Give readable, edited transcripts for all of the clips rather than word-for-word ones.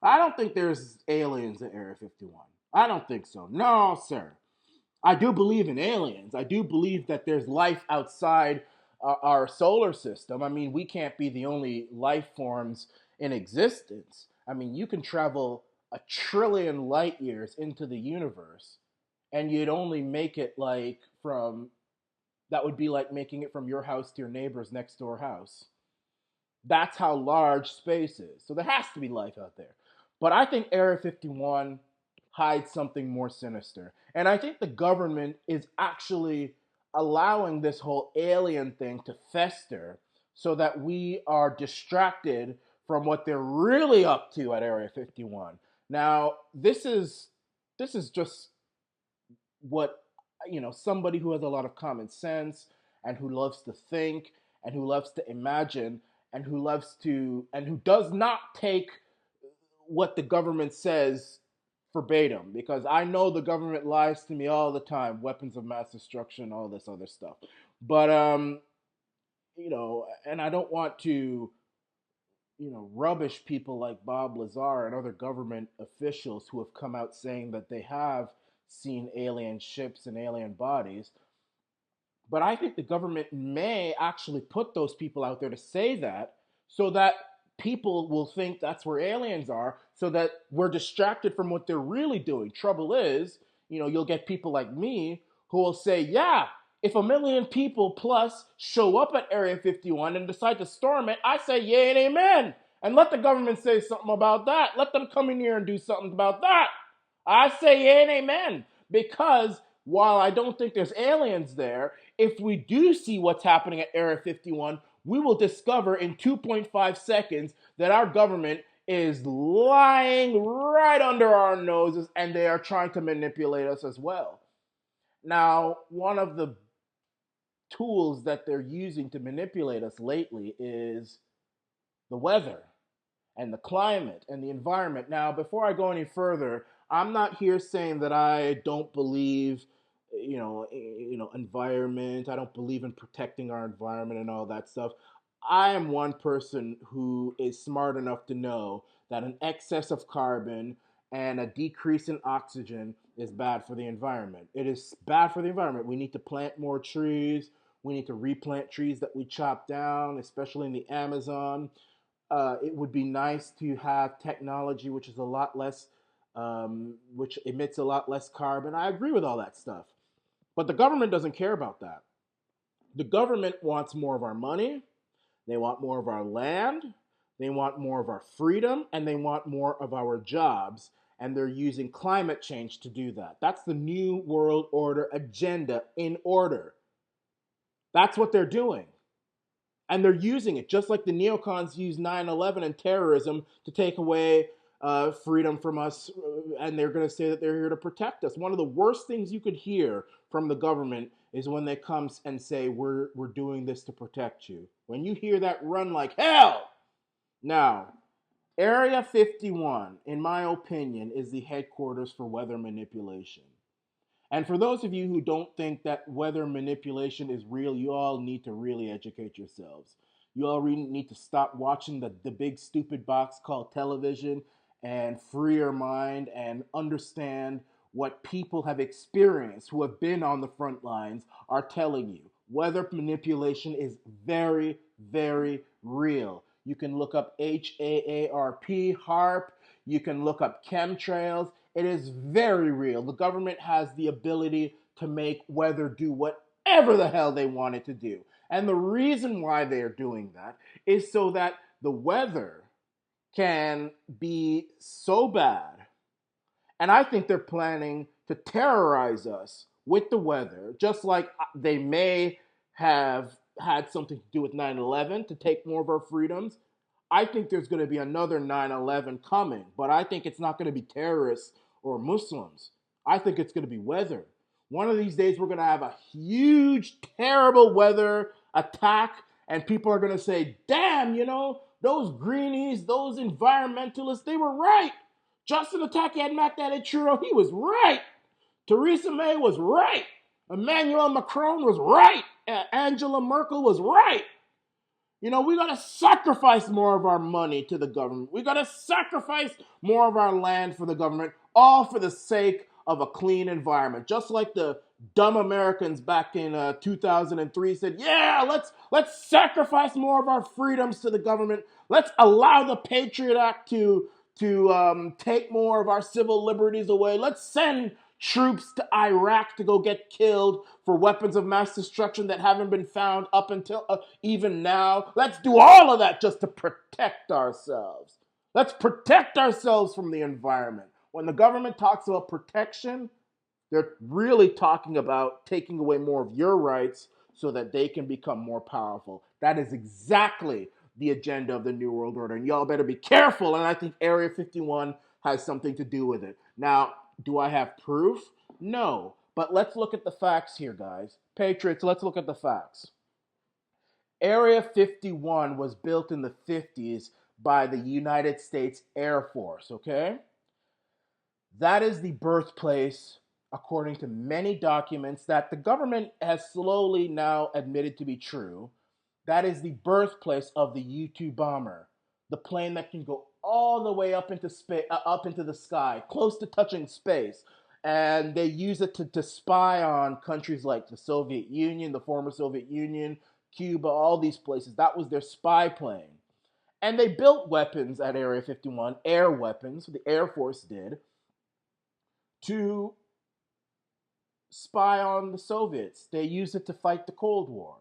I don't think there's aliens at Area 51. I don't think so. No, sir. I do believe in aliens. I do believe that there's life outside our solar system. I mean, we can't be the only life forms in existence. I mean, you can travel 1 trillion light years into the universe, and you'd only make it like from that would be like making it from your house to your neighbor's next door house. That's how large space is. So there has to be life out there. But I think Area 51 hides something more sinister. And I think the government is actually allowing this whole alien thing to fester so that we are distracted from what they're really up to at Area 51. Now, this is just what somebody who has a lot of common sense and who loves to think and who loves to imagine and who does not take what the government says verbatim, because I know the government lies to me all the time, weapons of mass destruction, all this other stuff. But and I don't want to rubbish people like Bob Lazar and other government officials who have come out saying that they have seen alien ships and alien bodies. But I think the government may actually put those people out there to say that so that people will think that's where aliens are, so that we're distracted from what they're really doing. Trouble is, you'll get people like me who will say, yeah, if 1 million people plus show up at Area 51 and decide to storm it, I say yay and amen. And let the government say something about that. Let them come in here and do something about that. I say yay and amen. Because while I don't think there's aliens there, if we do see what's happening at Area 51, we will discover in 2.5 seconds that our government is lying right under our noses and they are trying to manipulate us as well. Now, one of the tools that they're using to manipulate us lately is the weather and the climate and the environment. Now, before I go any further, I'm not here saying that I don't believe, environment. I don't believe in protecting our environment and all that stuff. I am one person who is smart enough to know that an excess of carbon and a decrease in oxygen is bad for the environment. It is bad for the environment. We need to plant more trees. We need to replant trees that we chop down, especially in the Amazon. It would be nice to have technology which is a lot less, which emits a lot less carbon. I agree with all that stuff. But the government doesn't care about that. The government wants more of our money, they want more of our land, they want more of our freedom, and they want more of our jobs. And they're using climate change to do that. That's the New World Order agenda in order. That's what they're doing. And they're using it just like the neocons use 9/11 and terrorism to take away freedom from us, and they're going to say that they're here to protect us. One of the worst things you could hear from the government is when they come and say we're doing this to protect you. When you hear that, run like hell. Now, Area 51, in my opinion, is the headquarters for weather manipulation. And for those of you who don't think that weather manipulation is real, you all need to really educate yourselves. You all really need to stop watching the big stupid box called television and free your mind and understand what people have experienced who have been on the front lines are telling you. Weather manipulation is very, very real. You can look up H.A.A.R.P, H.A.A.R.P. You can look up chemtrails. It is very real. The government has the ability to make weather do whatever the hell they want it to do. And the reason why they're doing that is so that the weather can be so bad. And I think they're planning to terrorize us with the weather, just like they may have had something to do with 9/11 to take more of our freedoms. I think there's going to be another 9/11 coming, but I think it's not going to be terrorists or Muslims. I think it's going to be weather. One of these days, we're going to have a huge, terrible weather attack, and people are going to say, damn, those greenies, those environmentalists, they were right. Justin Ataki had Mac that Churro, he was right. Theresa May was right. Emmanuel Macron was right. Angela Merkel was right. You know, we got to sacrifice more of our money to the government. We got to sacrifice more of our land for the government, all for the sake of a clean environment. Just like the dumb Americans back in 2003 said, "Yeah, let's sacrifice more of our freedoms to the government. Let's allow the Patriot Act to take more of our civil liberties away. Let's send troops to Iraq to go get killed for weapons of mass destruction that haven't been found up until even now. Let's do all of that just to protect ourselves. Let's protect ourselves from the environment." When the government talks about protection, they're really talking about taking away more of your rights so that they can become more powerful. That is exactly the agenda of the New World Order. And y'all better be careful. And I think Area 51 has something to do with it. Now, do I have proof? No. But let's look at the facts here, guys. Patriots, let's look at the facts. Area 51 was built in the 50s by the United States Air Force, okay? That is the birthplace, according to many documents that the government has slowly now admitted to be true. That is the birthplace of the U-2 bomber, the plane that can go all the way up into space, up into the sky, close to touching space. And they use it to spy on countries like the Soviet Union, the former Soviet Union, Cuba, all these places. That was their spy plane. And they built weapons at Area 51, air weapons, the Air Force did, to spy on the Soviets. They used it to fight the Cold War.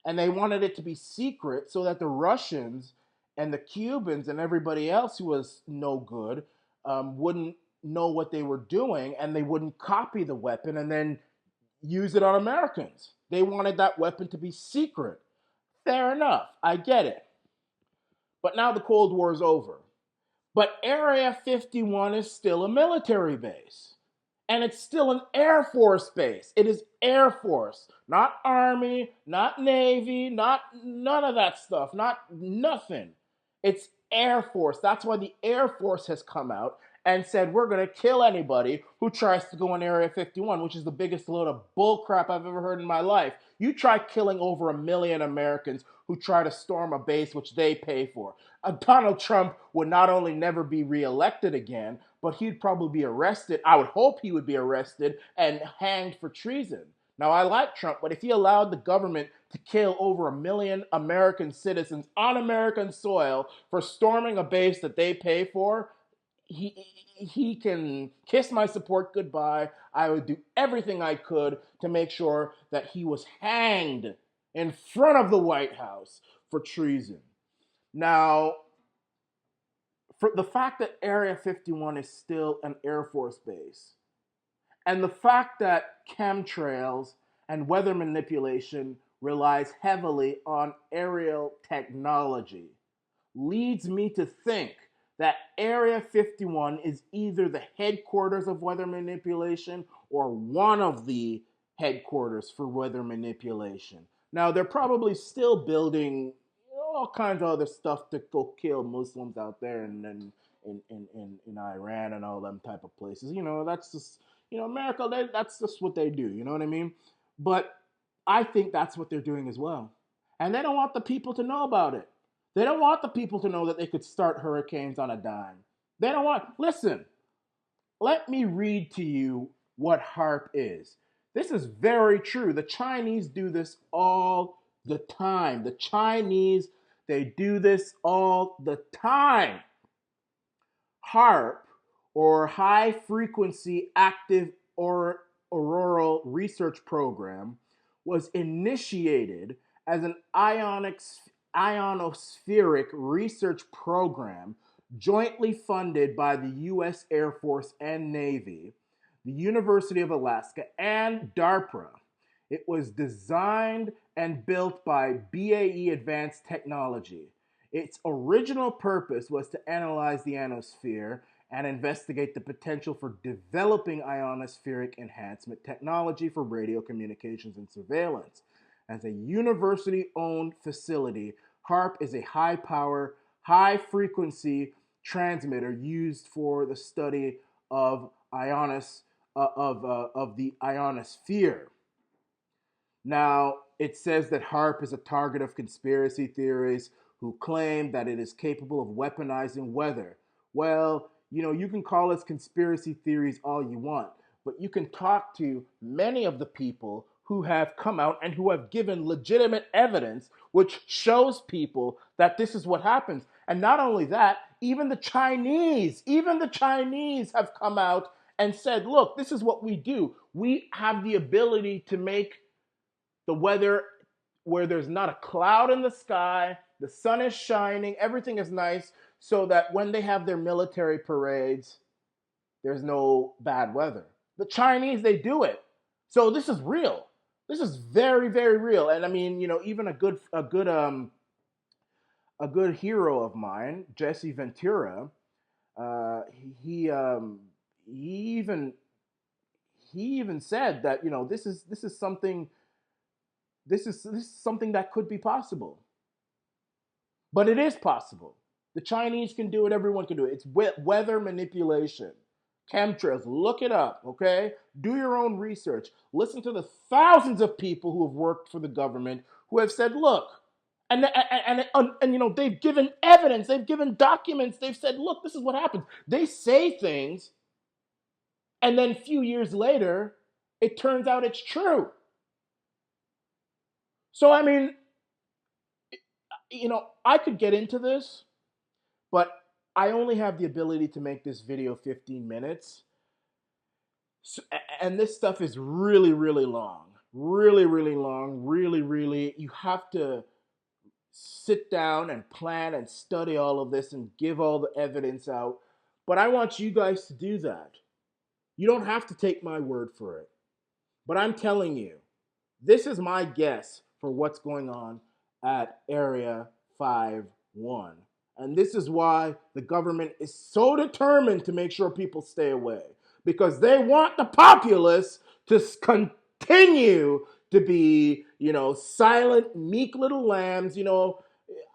And they wanted it to be secret so that the Russians and the Cubans and everybody else who was no good wouldn't know what they were doing, and they wouldn't copy the weapon and then use it on Americans. They wanted that weapon to be secret. Fair enough. I get it. But now the Cold War is over. But Area 51 is still a military base. And it's still an Air Force base. It is Air Force, not Army, not Navy, not none of that stuff, not nothing. It's Air Force. That's why the Air Force has come out and said we're going to kill anybody who tries to go in Area 51, which is the biggest load of bullcrap I've ever heard in my life. You try killing over 1 million Americans who try to storm a base which they pay for. Donald Trump would not only never be reelected again, but he'd probably be arrested. I would hope he would be arrested and hanged for treason. Now, I like Trump, but if he allowed the government to kill over 1 million American citizens on American soil for storming a base that they pay for, he can kiss my support goodbye. I would do everything I could to make sure that he was hanged in front of the White House for treason. Now, for the fact that Area 51 is still an Air Force base, and the fact that chemtrails and weather manipulation relies heavily on aerial technology leads me to think that Area 51 is either the headquarters of weather manipulation or one of the headquarters for weather manipulation. Now, they're probably still building all kinds of other stuff to go kill Muslims out there and in Iran and all them type of places. You know, that's just, you know, America, that's just what they do. You know what I mean? But I think that's what they're doing as well. And they don't want the people to know about it. They don't want the people to know that they could start hurricanes on a dime. They don't want, listen, let me read to you what HAARP is. This is very true. The Chinese do this all the time. The Chinese, they do this all the time. HAARP, or High Frequency Active Auroral Research Program, was initiated as an ionospheric research program jointly funded by the U.S. Air Force and Navy, the University of Alaska, and DARPA. It was designed and built by BAE Advanced Technology. Its original purpose was to analyze the ionosphere and investigate the potential for developing ionospheric enhancement technology for radio communications and surveillance. As a university-owned facility, HAARP is a high-power, high-frequency transmitter used for the study of the ionosphere. Now, It says that H.A.R.P is a target of conspiracy theories who claim that it is capable of weaponizing weather. Well, you can call us conspiracy theories all you want, but you can talk to many of the people who have come out and who have given legitimate evidence which shows people that this is what happens. And not only that, even the Chinese have come out and said, look, this is what we do. We have the ability to make the weather where there's not a cloud in the sky, the sun is shining, everything is nice, so that when they have their military parades, there's no bad weather. The Chinese, they do it. So this is real. This is very, very real. And I mean, even a good hero of mine, Jesse Ventura, he he even he even said that this is something that could be possible. But it is possible. The Chinese can do it. Everyone can do it. It's weather manipulation. Chemtrails. Look it up, okay? Do your own research. Listen to the thousands of people who have worked for the government who have said, look, and they've given evidence, they've given documents, they've said, look, this is what happens. They say things, and then a few years later, it turns out it's true. So, I mean, I could get into this, but I only have the ability to make this video 15 minutes. So, and this stuff is really, really long. Really, really long. Really, really. You have to sit down and plan and study all of this and give all the evidence out. But I want you guys to do that. You don't have to take my word for it. But I'm telling you, this is my guess for what's going on at Area 51. And this is why the government is so determined to make sure people stay away. Because they want the populace to continue to be, silent, meek little lambs.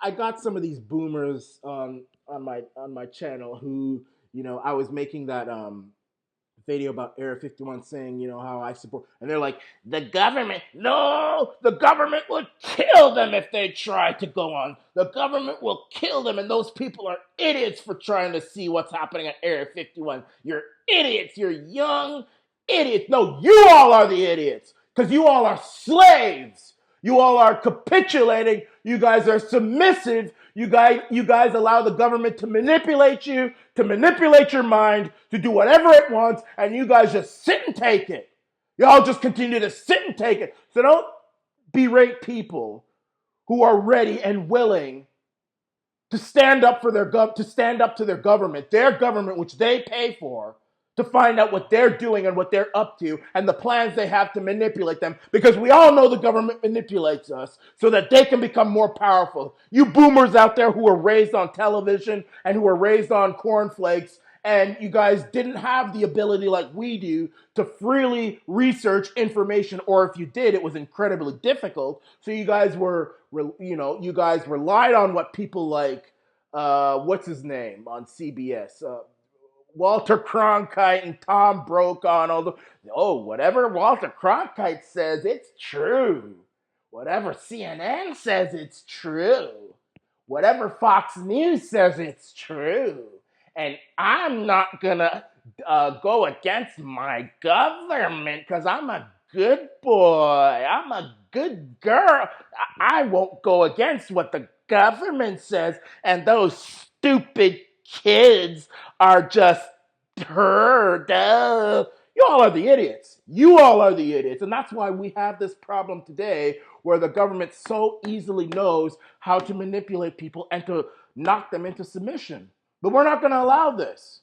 I got some of these boomers on my channel who, I was making that video about Area 51 saying, how I support, and they're like, the government will kill them if they try to go on. The government will kill them, and those people are idiots for trying to see what's happening at Area 51. You're idiots. You're young idiots. No, you all are the idiots, because you all are slaves. You all are capitulating. You guys are submissive. You guys allow the government to manipulate you, to manipulate your mind, to do whatever it wants, and you guys just sit and take it. Y'all just continue to sit and take it. So don't berate people who are ready and willing to stand up to their government which they pay for, to find out what they're doing and what they're up to and the plans they have to manipulate them, because we all know the government manipulates us so that they can become more powerful. You boomers out there who were raised on television and who were raised on cornflakes, and you guys didn't have the ability like we do to freely research information, or if you did, it was incredibly difficult. So you guys relied on what people like, what's his name on CBS, Walter Cronkite and Tom Brokaw and whatever Walter Cronkite says, it's true. Whatever CNN says, it's true. Whatever Fox News says, it's true. And I'm not gonna go against my government because I'm a good boy. I'm a good girl. I won't go against what the government says, and those stupid kids are just heard. You all are the idiots. You all are the idiots. And that's why we have this problem today where the government so easily knows how to manipulate people and to knock them into submission. But we're not going to allow this.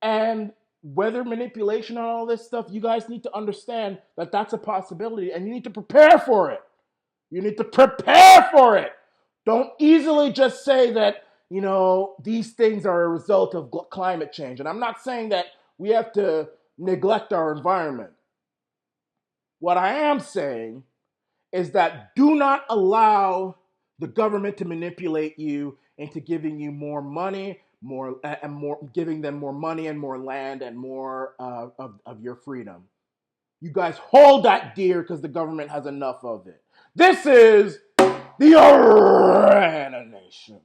And weather manipulation and all this stuff, you guys need to understand that that's a possibility, and you need to prepare for it. You need to prepare for it. Don't easily just say that, these things are a result of climate change. And I'm not saying that we have to neglect our environment. What I am saying is that do not allow the government to manipulate you into giving you more money, giving them more money and more land and more of your freedom. You guys hold that deer because the government has enough of it. This is the Arana Nation.